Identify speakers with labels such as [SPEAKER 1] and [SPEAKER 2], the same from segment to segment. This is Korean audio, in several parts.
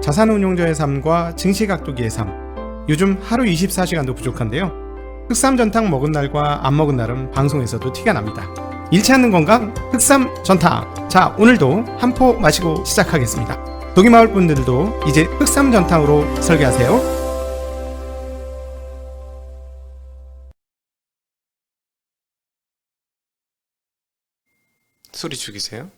[SPEAKER 1] 자산운용자의 삶과 증시각도기의 삶. 요즘 하루 24시간도 부족한데요. 흑삼전탕 먹은 날과 안 먹은 날은 방송에서도 티가 납니다. 잃지 않는 건강 흑삼전탕. 자, 오늘도 한 포 마시고 시작하겠습니다. 독이마을 분들도 이제 흑삼전탕으로 설계하세요. 소리 죽이세요.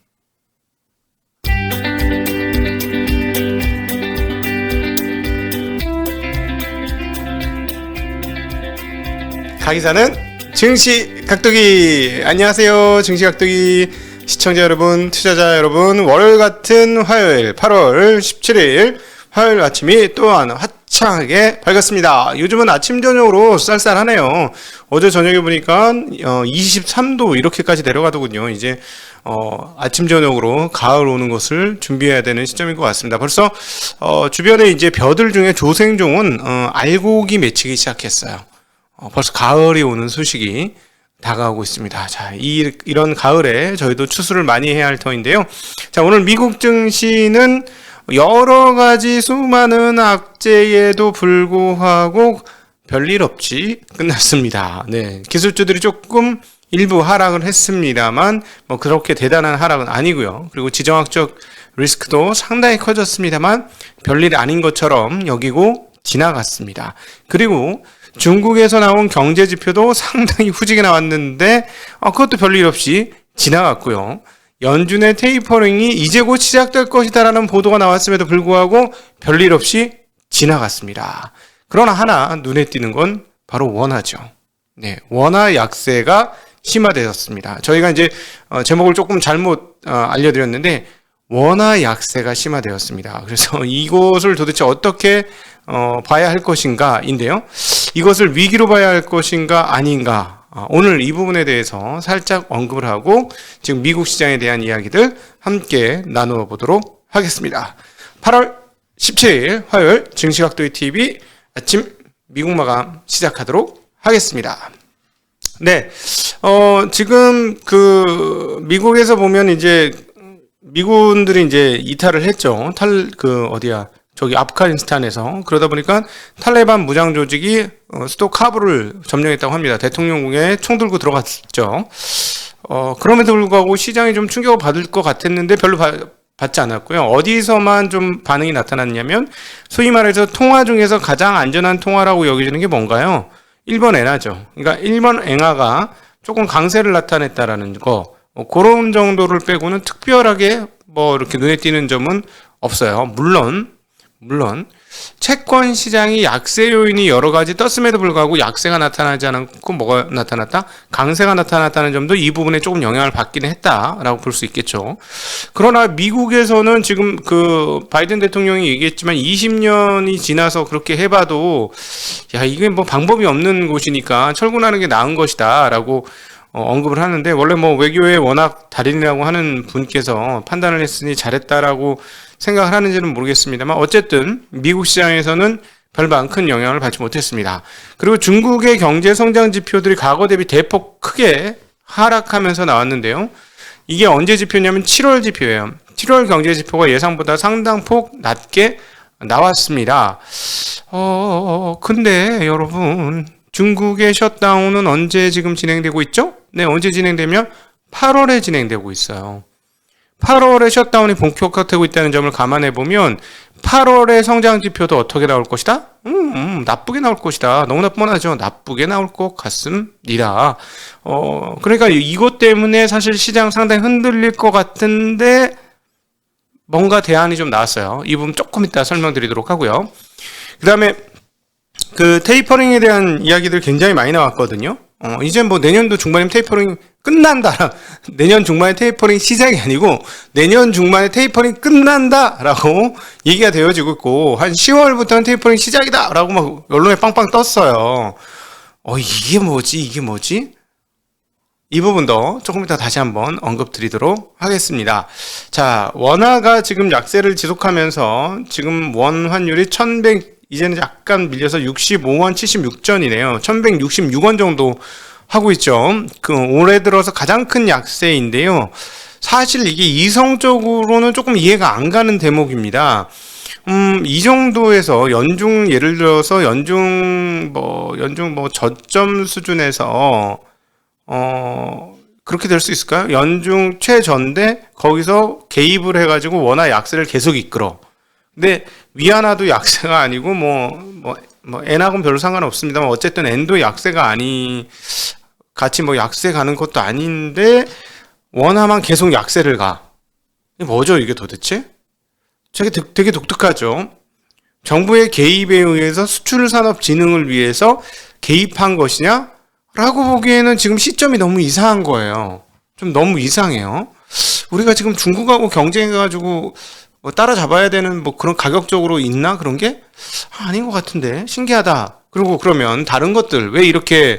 [SPEAKER 1] 가기사는 증시각도기. 안녕하세요, 증시각도기 시청자 여러분, 투자자 여러분. 월요일 같은 화요일 8월 17일 화요일 아침이 또한 화창하게 밝았습니다. 요즘은 아침 저녁으로 쌀쌀하네요. 어제 저녁에 보니까 23도 이렇게까지 내려가더군요. 이제 아침 저녁으로 가을 오는 것을 준비해야 되는 시점인 것 같습니다. 벌써 주변에 이제 벼들 중에 조생종은 알고기 맺히기 시작했어요. 벌써 가을이 오는 소식이 다가오고 있습니다. 자, 이런 가을에 저희도 추수를 많이 해야 할 터인데요. 자, 오늘 미국 증시는 여러 가지 수많은 악재에도 불구하고 별일 없이 끝났습니다. 네, 기술주들이 조금 일부 하락을 했습니다만 뭐 그렇게 대단한 하락은 아니고요. 그리고 지정학적 리스크도 상당히 커졌습니다만 별일 아닌 것처럼 여기고 지나갔습니다. 그리고 중국에서 나온 경제지표도 상당히 후지게 나왔는데 그것도 별일 없이 지나갔고요. 연준의 테이퍼링이 이제 곧 시작될 것이다라는 보도가 나왔음에도 불구하고 별일 없이 지나갔습니다. 그러나 하나 눈에 띄는 건 바로 원화죠. 네, 원화 약세가 심화되었습니다. 저희가 이제 제목을 조금 잘못 알려드렸는데 원화 약세가 심화되었습니다. 그래서 이것을 도대체 어떻게 봐야 할 것인가인데요. 이것을 위기로 봐야 할 것인가 아닌가, 오늘 이 부분에 대해서 살짝 언급을 하고 지금 미국 시장에 대한 이야기들 함께 나누어 보도록 하겠습니다. 8월 17일 화요일 증시각도기 TV 아침 미국 마감 시작하도록 하겠습니다. 네, 지금 미국에서 보면 이제 미군들이 이제 이탈을 했죠. 저기 아프가니스탄에서. 그러다 보니까 탈레반 무장 조직이 수도 카불을 점령했다고 합니다. 대통령궁에 총 들고 들어갔죠. 그럼에도 불구하고 시장이 좀 충격을 받을 것 같았는데 별로 받지 않았고요. 어디서만 좀 반응이 나타났냐면 소위 말해서 통화 중에서 가장 안전한 통화라고 여겨지는 게 뭔가요? 일본 엔화죠. 그러니까 일본 엔화가 조금 강세를 나타냈다라는 거, 그런 정도를 빼고는 특별하게 뭐 이렇게 눈에 띄는 점은 없어요. 물론 채권 시장이 약세 요인이 여러 가지 떴음에도 불구하고 약세가 나타나지 않고 뭐가 나타났다? 강세가 나타났다는 점도 이 부분에 조금 영향을 받기는 했다라고 볼 수 있겠죠. 그러나 미국에서는 지금 바이든 대통령이 얘기했지만 20년이 지나서 그렇게 해봐도 이게 뭐 방법이 없는 곳이니까 철군하는 게 나은 것이다라고 언급을 하는데, 원래 뭐 외교의 워낙 달인이라고 하는 분께서 판단을 했으니 잘했다라고 생각을 하는지는 모르겠습니다만 어쨌든 미국 시장에서는 별반 큰 영향을 받지 못했습니다. 그리고 중국의 경제 성장 지표들이 과거 대비 대폭 크게 하락하면서 나왔는데요. 이게 언제 지표냐면 7월 지표예요. 7월 경제 지표가 예상보다 상당폭 낮게 나왔습니다. 근데 여러분, 중국의 셧다운은 언제 지금 진행되고 있죠? 네, 언제 진행되면 8월에 진행되고 있어요. 8월에 셧다운이 본격화되고 있다는 점을 감안해 보면 8월의 성장 지표도 어떻게 나올 것이다? 나쁘게 나올 것이다. 너무나 뻔하죠. 나쁘게 나올 것 같습니다. 그러니까 이것 때문에 사실 시장 상당히 흔들릴 것 같은데 뭔가 대안이 좀 나왔어요. 이 부분 조금 이따 설명드리도록 하고요. 그 다음에 테이퍼링에 대한 이야기들 굉장히 많이 나왔거든요. 이제 뭐 내년도 중반이면 테이퍼링 끝난다. 내년 중반에 테이퍼링 시작이 아니고 내년 중반에 테이퍼링 끝난다라고 얘기가 되어지고 있고, 한 10월부터는 테이퍼링 시작이다라고 막 언론에 빵빵 떴어요. 이게 뭐지? 이 부분도 조금 이따 다시 한번 언급드리도록 하겠습니다. 자, 원화가 지금 약세를 지속하면서 지금 원 환율이 이제는 약간 밀려서 65원 76전이네요. 1166원 정도 하고 있죠. 올해 들어서 가장 큰 약세인데요. 사실 이게 이성적으로는 조금 이해가 안 가는 대목입니다. 이 정도에서 예를 들어서 연중 저점 수준에서, 그렇게 될 수 있을까요? 연중 최전데 거기서 개입을 해가지고 원화 약세를 계속 이끌어. 근데 위안화도 약세가 아니고 엔하고는 별로 상관없습니다만 어쨌든 엔도 약세가 같이 약세 가는 것도 아닌데 원화만 계속 약세를 가. 이게 뭐죠 이게 도대체? 되게 독특하죠. 정부의 개입에 의해서 수출 산업 진흥을 위해서 개입한 것이냐? 라고 보기에는 지금 시점이 너무 이상한 거예요. 좀 너무 이상해요. 우리가 지금 중국하고 경쟁해가지고 따라잡아야 되는 그런 가격적으로 있나? 그런 게? 아닌 것 같은데. 신기하다. 그리고 그러면 다른 것들 왜 이렇게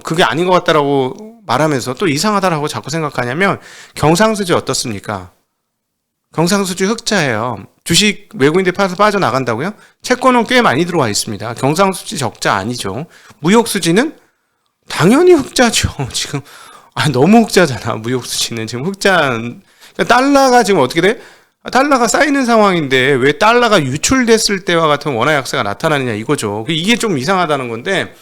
[SPEAKER 1] 그게 아닌 것 같다라고 말하면서 또 이상하다라고 자꾸 생각하냐면 경상수지 어떻습니까? 경상수지 흑자예요. 주식 외국인들 팔아서 빠져나간다고요? 채권은 꽤 많이 들어와 있습니다. 경상수지 적자 아니죠. 무역수지는 당연히 흑자죠. 지금 너무 흑자잖아. 무역수지는 지금 그러니까 달러가 지금 어떻게 돼? 달러가 쌓이는 상황인데 왜 달러가 유출됐을 때와 같은 원화 약세가 나타나느냐 이거죠. 이게 좀 이상하다는 건데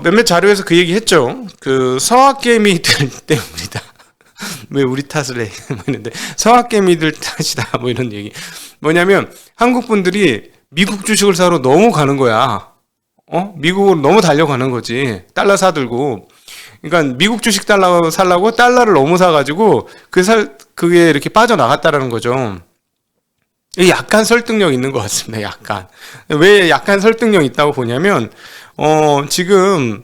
[SPEAKER 1] 몇몇 자료에서 그 얘기 했죠. 그 서학개미들 때문이다. 왜 우리 탓을 해? 이런데 서학개미들 탓이다. 이런 얘기. 뭐냐면 한국 분들이 미국 주식을 사러 너무 가는 거야. 미국으로 너무 달려가는 거지. 달러 사들고. 그러니까 미국 주식 달러 살라고 달러를 너무 사가지고 그게 이렇게 빠져나갔다라는 거죠. 약간 설득력 있는 것 같습니다. 약간. 왜 약간 설득력 있다고 보냐면 지금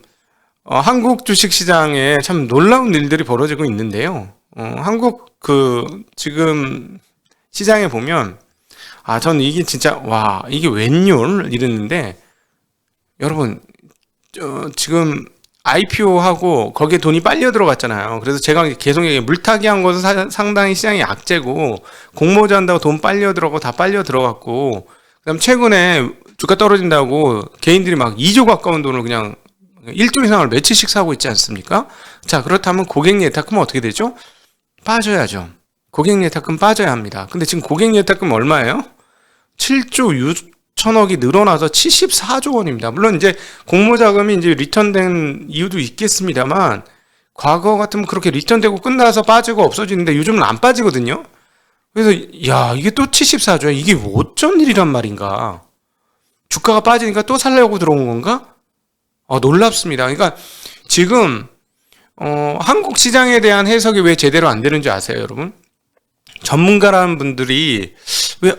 [SPEAKER 1] 한국 주식 시장에 참 놀라운 일들이 벌어지고 있는데요. 한국 지금 시장에 보면 저는 이게 진짜 이게 웬열 이랬는데 여러분 지금 IPO하고 거기에 돈이 빨려 들어갔잖아요. 그래서 제가 계속 얘기해 물타기 한 것은 상당히 시장이 약재고 공모전 한다고 돈 빨려 들어가고 다 빨려 들어갔고 그다음 최근에 주가 떨어진다고 개인들이 막 2조 가까운 돈을 그냥 1조 이상을 며칠씩 사고 있지 않습니까? 자, 그렇다면 고객 예탁금은 어떻게 되죠? 빠져야죠. 고객 예탁금 빠져야 합니다. 근데 지금 고객 예탁금 얼마예요? 7조 6천억이 늘어나서 74조 원입니다. 물론 이제 공모자금이 이제 리턴된 이유도 있겠습니다만 과거 같으면 그렇게 리턴되고 끝나서 빠지고 없어지는데 요즘은 안 빠지거든요. 그래서 이게 또 74조야. 이게 어쩐 일이란 말인가? 주가가 빠지니까 또 살려고 들어온 건가? 놀랍습니다. 그러니까 지금 한국 시장에 대한 해석이 왜 제대로 안 되는 줄 아세요, 여러분? 전문가라는 분들이 왜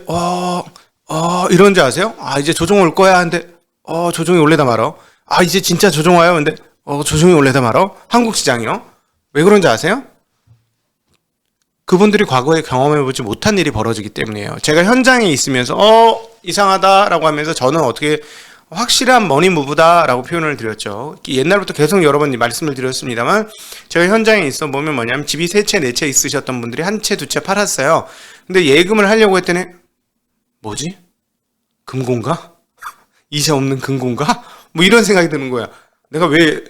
[SPEAKER 1] 이런지 아세요? 이제 조정 올 거야. 근데 조정이 올래다 말어. 이제 진짜 조정 와요. 근데 조정이 올래다 말어. 한국 시장이요. 왜 그런지 아세요? 그분들이 과거에 경험해보지 못한 일이 벌어지기 때문이에요. 제가 현장에 있으면서 이상하다라고 하면서 저는 어떻게 확실한 머니무브다라고 표현을 드렸죠. 옛날부터 계속 여러 번 말씀을 드렸습니다만 제가 현장에 있어 보면 뭐냐면 집이 3채 4채 있으셨던 분들이 1채 2채 팔았어요. 근데 예금을 하려고 했더니 뭐지? 금고인가? 이자 없는 금고인가? 이런 생각이 드는 거야. 내가 왜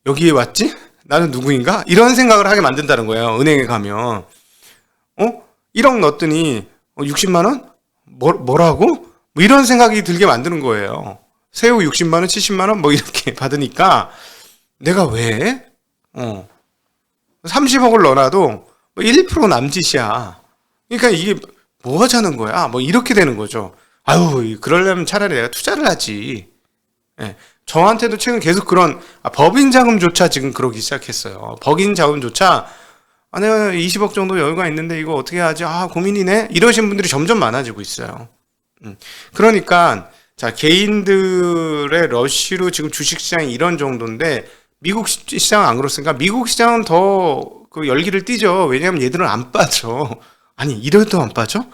[SPEAKER 1] 여기에 왔지? 나는 누구인가? 이런 생각을 하게 만든다는 거예요. 은행에 가면 1억 넣었더니 60만 원? 뭐라고? 이런 생각이 들게 만드는 거예요. 새우 60만 원, 70만 원 이렇게 받으니까 내가 왜 30억을 넣어놔도 1% 남짓이야. 그러니까 이게 뭐 하자는 거야? 이렇게 되는 거죠. 그러려면 차라리 내가 투자를 하지. 저한테도 최근 계속 그런 법인 자금조차 지금 그러기 시작했어요. 법인 자금조차 내가 20억 정도 여유가 있는데 이거 어떻게 하지? 고민이네. 이러신 분들이 점점 많아지고 있어요. 그러니까 자, 개인들의 러쉬로 지금 주식시장이 이런 정도인데 미국 시장은 안 그렇습니까? 미국 시장은 더 그 열기를 띠죠. 왜냐하면 얘들은 안 빠져. 이래도 안 빠져?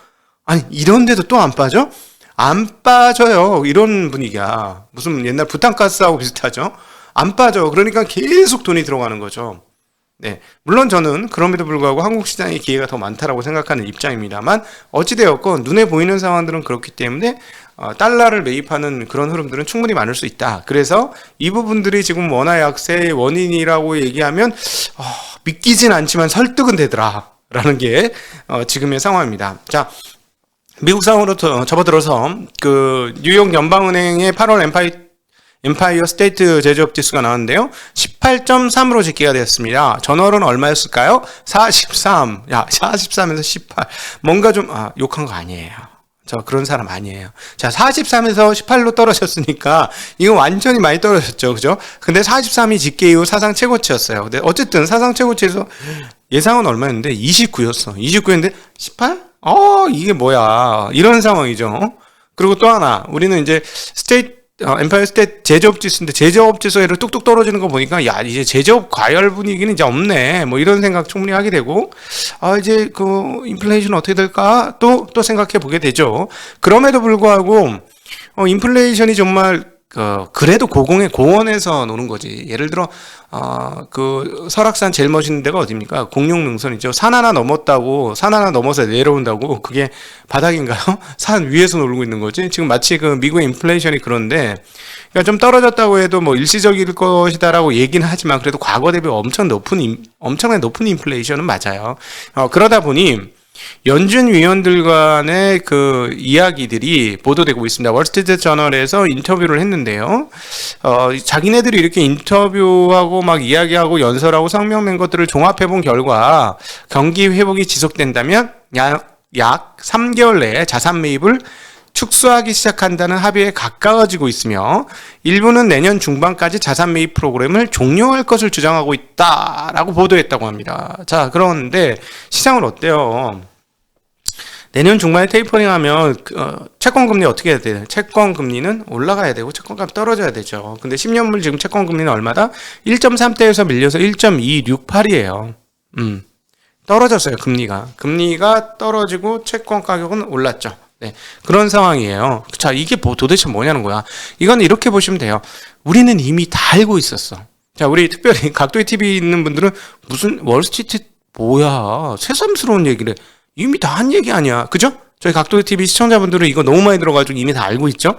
[SPEAKER 1] 이런데도 또 안 빠져? 안 빠져요. 이런 분위기야. 무슨 옛날 부탄가스하고 비슷하죠? 안 빠져. 그러니까 계속 돈이 들어가는 거죠. 네, 물론 저는 그럼에도 불구하고 한국 시장의 기회가 더 많다라고 생각하는 입장입니다만 어찌되었건 눈에 보이는 상황들은 그렇기 때문에 달러를 매입하는 그런 흐름들은 충분히 많을 수 있다. 그래서 이 부분들이 지금 원화 약세의 원인이라고 얘기하면 믿기진 않지만 설득은 되더라 라는 게 지금의 상황입니다. 자, 미국 상으로 접어들어서 그 뉴욕 연방은행의 8월 엠파이어 스테이트 제조업 지수가 나왔는데요. 18.3으로 집계가 되었습니다. 전월은 얼마였을까요? 43. 야, 43에서 18. 뭔가 좀 욕한 거 아니에요. 저 그런 사람 아니에요. 자, 43에서 18로 떨어졌으니까 이거 완전히 많이 떨어졌죠. 그죠? 근데 43이 집계 이후 사상 최고치였어요. 근데 어쨌든 사상 최고치에서 예상은 얼마였는데 29였어. 29였는데 18? 이게 뭐야. 이런 상황이죠. 그리고 또 하나, 우리는 이제 엠파이어 스테이트 제조업 지수인데 제조업 지수를 뚝뚝 떨어지는 거 보니까 야, 이제 제조업 과열 분위기는 이제 없네. 뭐 이런 생각 충분히 하게 되고, 이제 그 인플레이션 어떻게 될까? 또 생각해 보게 되죠. 그럼에도 불구하고, 인플레이션이 정말 그래도 고원에서 노는 거지. 예를 들어, 그 설악산 제일 멋있는 데가 어디입니까? 공룡능선이죠. 산 하나 넘어서 내려온다고 그게 바닥인가요? 산 위에서 놀고 있는 거지. 지금 마치 그 미국의 인플레이션이 그런데, 그러니까 좀 떨어졌다고 해도 뭐 일시적일 것이다라고 얘기는 하지만 그래도 과거 대비 엄청나게 높은 인플레이션은 맞아요. 그러다 보니 연준 위원들 간의 그 이야기들이 보도되고 있습니다. 월스트리트 저널에서 인터뷰를 했는데요. 자기네들이 이렇게 인터뷰하고 막 이야기하고 연설하고 성명 낸 것들을 종합해 본 결과 경기 회복이 지속된다면 약 3개월 내에 자산 매입을 축소하기 시작한다는 합의에 가까워지고 있으며 일부는 내년 중반까지 자산 매입 프로그램을 종료할 것을 주장하고 있다라고 보도했다고 합니다. 자, 그런데 시장은 어때요? 내년 중반에 테이퍼링하면 채권 금리 어떻게 해야 돼요? 채권 금리는 올라가야 되고 채권값 떨어져야 되죠. 근데 10년물 지금 채권 금리는 얼마다? 1.3대에서 밀려서 1.268이에요. 떨어졌어요. 금리가 떨어지고 채권 가격은 올랐죠. 네, 그런 상황이에요. 자, 이게 도대체 뭐냐는 거야. 이건 이렇게 보시면 돼요. 우리는 이미 다 알고 있었어. 자, 우리 특별히 각도의 TV 있는 분들은 무슨 월스트리트 뭐야, 새삼스러운 얘기를 이미 다 한 얘기 아니야. 그죠? 저희 각도의 TV 시청자분들은 이거 너무 많이 들어가지고 이미 다 알고 있죠?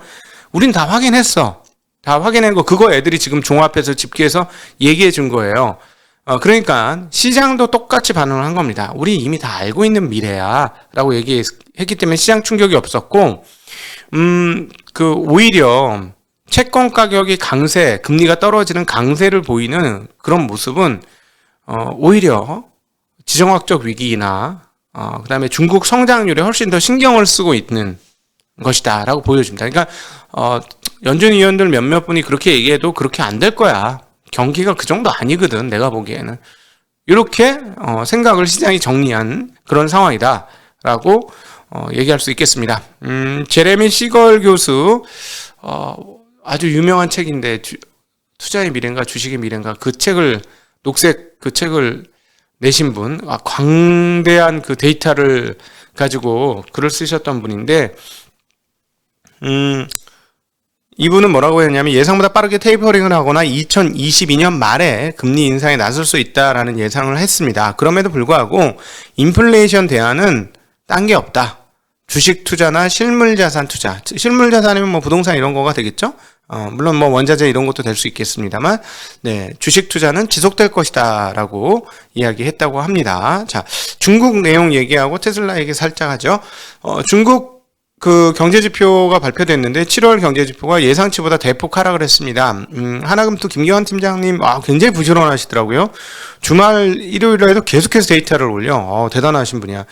[SPEAKER 1] 우린 다 확인했어. 다 확인한 거, 그거 애들이 지금 종합해서 집계해서 얘기해 준 거예요. 그러니까 시장도 똑같이 반응을 한 겁니다. 우리 이미 다 알고 있는 미래야 라고 얘기했기 때문에 시장 충격이 없었고, 오히려 채권 가격이 금리가 떨어지는 강세를 보이는 그런 모습은, 오히려 지정학적 위기나, 그 다음에 중국 성장률에 훨씬 더 신경을 쓰고 있는 것이다 라고 보여줍니다. 그러니까, 연준 위원들 몇몇 분이 그렇게 얘기해도 그렇게 안 될 거야. 경기가 그 정도 아니거든, 내가 보기에는. 이렇게 생각을 시장이 정리한 그런 상황이다 라고 얘기할 수 있겠습니다. 제레미 시걸 교수, 아주 유명한 책인데 투자의 미래인가 주식의 미래인가 녹색 그 책을 내신 분, 광대한 그 데이터를 가지고 글을 쓰셨던 분인데, 이분은 뭐라고 했냐면 예상보다 빠르게 테이퍼링을 하거나 2022년 말에 금리 인상에 나설 수 있다라는 예상을 했습니다. 그럼에도 불구하고 인플레이션 대안은 딴 게 없다. 주식 투자나 실물 자산 투자. 실물 자산이면 뭐 부동산 이런 거가 되겠죠? 물론 뭐 원자재 이런 것도 될 수 있겠습니다만, 네, 주식 투자는 지속될 것이다라고 이야기했다고 합니다. 자, 중국 내용 얘기하고 테슬라 얘기 살짝 하죠. 중국 그 경제지표가 발표됐는데 7월 경제지표가 예상치보다 대폭 하락을 했습니다. 하나금투 김기환 팀장님 굉장히 부지런하시더라고요. 주말 일요일에도 계속해서 데이터를 올려. 대단하신 분이야.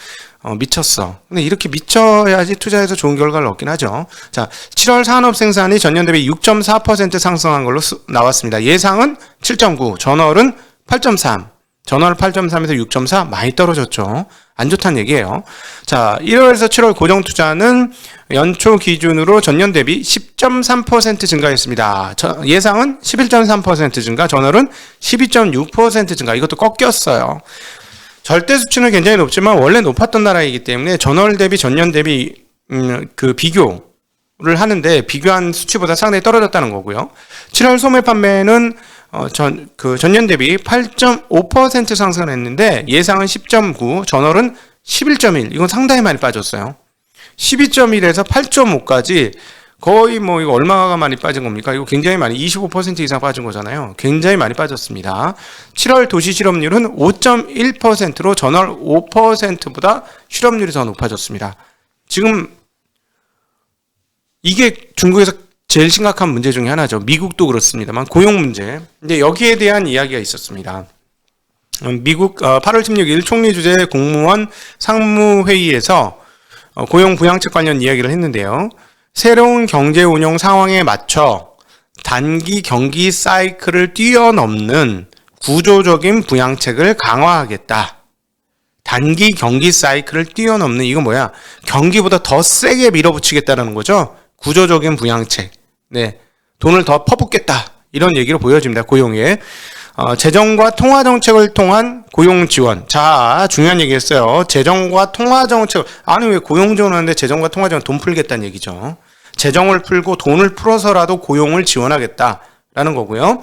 [SPEAKER 1] 미쳤어. 근데 이렇게 미쳐야지 투자해서 좋은 결과를 얻긴 하죠. 자, 7월 산업 생산이 전년 대비 6.4% 상승한 걸로 나왔습니다. 예상은 7.9, 전월은 8.3. 전월 8.3에서 6.4 많이 떨어졌죠. 안 좋다는 얘기예요. 자, 1월에서 7월 고정 투자는 연초 기준으로 전년 대비 10.3% 증가했습니다. 예상은 11.3% 증가, 전월은 12.6% 증가. 이것도 꺾였어요. 절대 수치는 굉장히 높지만 원래 높았던 나라이기 때문에 전월 대비 전년 대비 그 비교를 하는데 비교한 수치보다 상당히 떨어졌다는 거고요. 7월 소매 판매는 전년 대비 8.5% 상승을 했는데 예상은 10.9, 전월은 11.1. 이건 상당히 많이 빠졌어요. 12.1에서 8.5까지 거의 뭐 이거 얼마가 많이 빠진 겁니까? 이거 굉장히 많이 25% 이상 빠진 거잖아요. 굉장히 많이 빠졌습니다. 7월 도시 실업률은 5.1%로 전월 5%보다 실업률이 더 높아졌습니다. 지금 이게 중국에서 제일 심각한 문제 중에 하나죠. 미국도 그렇습니다만 고용 문제. 근데 여기에 대한 이야기가 있었습니다. 미국 8월 16일 총리 주재 공무원 상무회의에서 고용 부양책 관련 이야기를 했는데요. 새로운 경제 운영 상황에 맞춰 단기 경기 사이클을 뛰어넘는 구조적인 부양책을 강화하겠다. 단기 경기 사이클을 뛰어넘는 이건 뭐야? 경기보다 더 세게 밀어붙이겠다는 거죠. 구조적인 부양책. 네, 돈을 더 퍼붓겠다. 이런 얘기로 보여집니다. 고용에. 재정과 통화 정책을 통한 고용 지원. 자, 중요한 얘기했어요. 재정과 통화 정책. 아니 왜 고용 지원하는데 재정과 통화 지원 돈 풀겠다는 얘기죠. 재정을 풀고 돈을 풀어서라도 고용을 지원하겠다라는 거고요.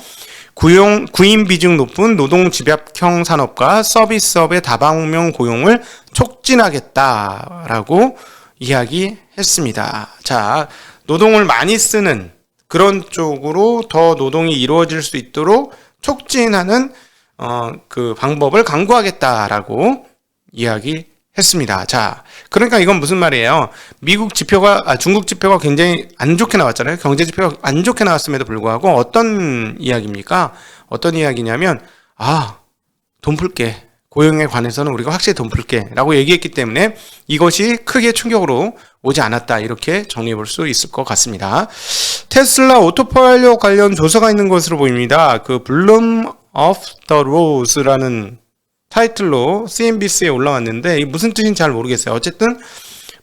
[SPEAKER 1] 구인 비중 높은 노동 집약형 산업과 서비스업의 다방면 고용을 촉진하겠다라고 이야기했습니다. 자, 노동을 많이 쓰는 그런 쪽으로 더 노동이 이루어질 수 있도록 촉진하는 그 방법을 강구하겠다라고 이야기했습니다. 자, 그러니까 이건 무슨 말이에요? 중국 지표가 굉장히 안 좋게 나왔잖아요. 경제 지표가 안 좋게 나왔음에도 불구하고 어떤 이야기입니까? 어떤 이야기냐면 돈 풀게. 고용에 관해서는 우리가 확실히 돈 풀게 라고 얘기했기 때문에 이것이 크게 충격으로 오지 않았다. 이렇게 정리해 볼 수 있을 것 같습니다. 테슬라 오토파일럿 관련 조사가 있는 것으로 보입니다. 그 Bloom of the Rose라는 타이틀로 CNBC에 올라왔는데 이게 무슨 뜻인지 잘 모르겠어요. 어쨌든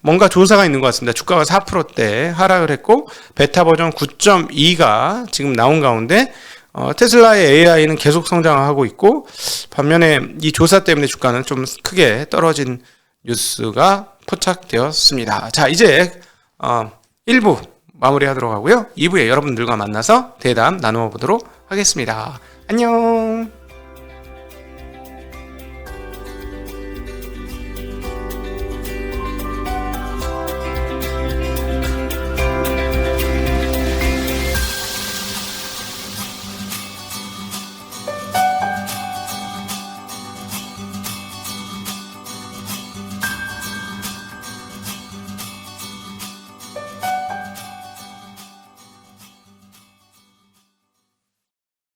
[SPEAKER 1] 뭔가 조사가 있는 것 같습니다. 주가가 4%대 하락을 했고 베타 버전 9.2가 지금 나온 가운데 테슬라의 AI는 계속 성장하고 있고 반면에 이 조사 때문에 주가는 좀 크게 떨어진 뉴스가 포착되었습니다. 자, 이제 1부 마무리하도록 하고요. 2부에 여러분들과 만나서 대담 나누어 보도록 하겠습니다. 안녕.